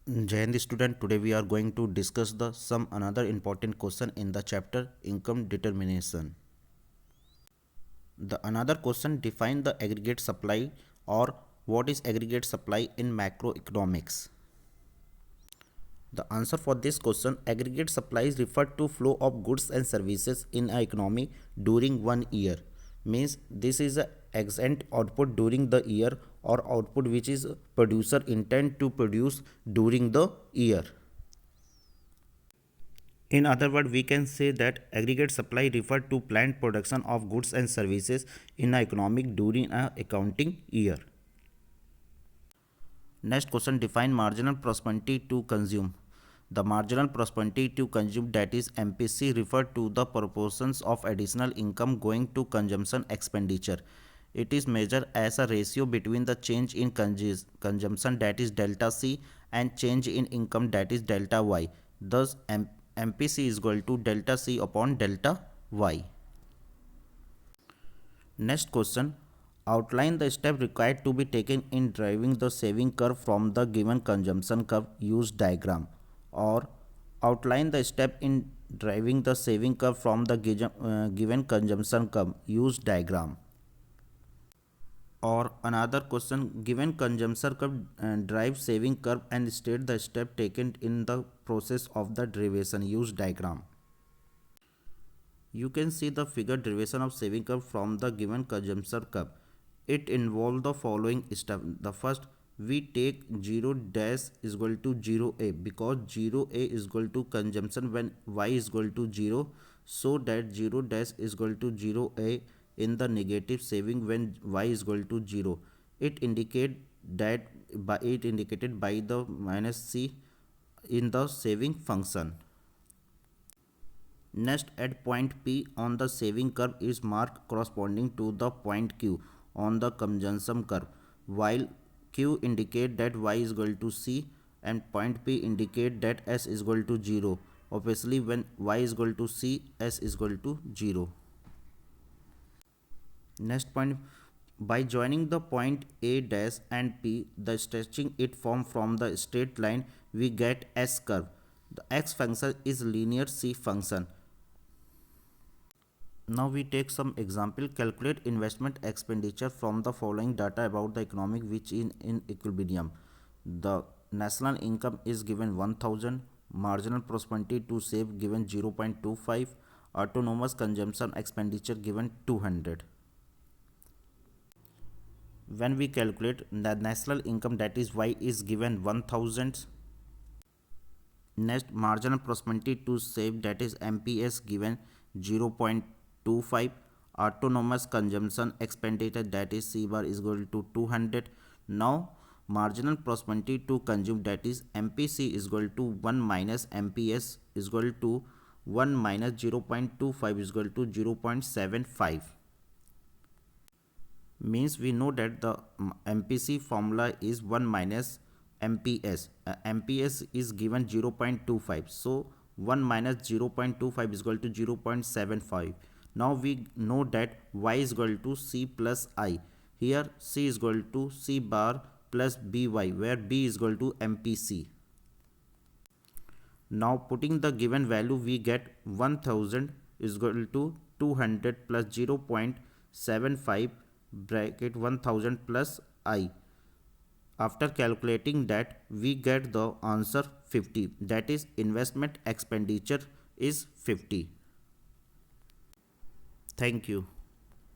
Jai Hind student, today we are going to discuss the some another important question in the chapter income determination. The another question define the aggregate supply or what is aggregate supply in macroeconomics. The answer for this question, aggregate supply is referred to flow of goods and services in an economy during 1 year. Means this is a exempt output during the year or output which is producer intend to produce during the year. In other words, we can say that aggregate supply refer to planned production of goods and services in an economic during a accounting year. Next question, define marginal prosperity to consume. The marginal prosperity to consume, that is MPC, refer to the proportions of additional income going to consumption expenditure. It is measured as a ratio between the change in consumption, that is delta C, and change in income, that is delta Y. Thus MPC is equal to delta C upon delta Y. Next question, outline the step required to be taken in driving the saving curve from the given consumption curve, use diagram. Or outline the step in driving the saving curve from the given consumption curve, use diagram. Or another question, given consumption curve drive saving curve and state the step taken in the process of the derivation, use diagram. You can see the figure derivation of saving curve from the given consumption curve. It involves the following step. The first, we take 0 dash is equal to 0a because 0a is equal to consumption when y is equal to 0, so that 0 dash is equal to 0a in the negative saving when y is equal to 0. It indicated by the minus c in the saving function. Next, at point P on the saving curve is marked corresponding to the point Q on the consumption curve, while Q indicate that y is equal to C and point P indicate that S is equal to 0. Obviously, when y is equal to C, S is equal to 0. Next point, by joining the point A dash and P, the stretching it form from the straight line, we get S curve. The X function is linear C function. Now we take some example. Calculate investment expenditure from the following data about the economic which in equilibrium. The national income is given 1000, marginal prosperity to save given 0.25, autonomous consumption expenditure given 200. When we calculate the national income, that is Y, is given 1000. Next, marginal prosperity to save, that is MPS, given 0.25. Autonomous consumption expenditure, that is C bar, is equal to 200. Now marginal prosperity to consume, that is MPC, is equal to 1 minus MPS is equal to 1 minus 0.25 is equal to 0.75. Means we know that the MPC formula is 1 minus MPS. MPS is given 0.25, so 1 minus 0.25 is equal to 0.75. Now we know that Y is equal to C plus I. Here C is equal to C bar plus BY, where B is equal to MPC. Now putting the given value, we get 1000 is equal to 200 plus 0.75 bracket 1000 plus I. After calculating that, we get the answer 50, that is investment expenditure is 50. Thank you.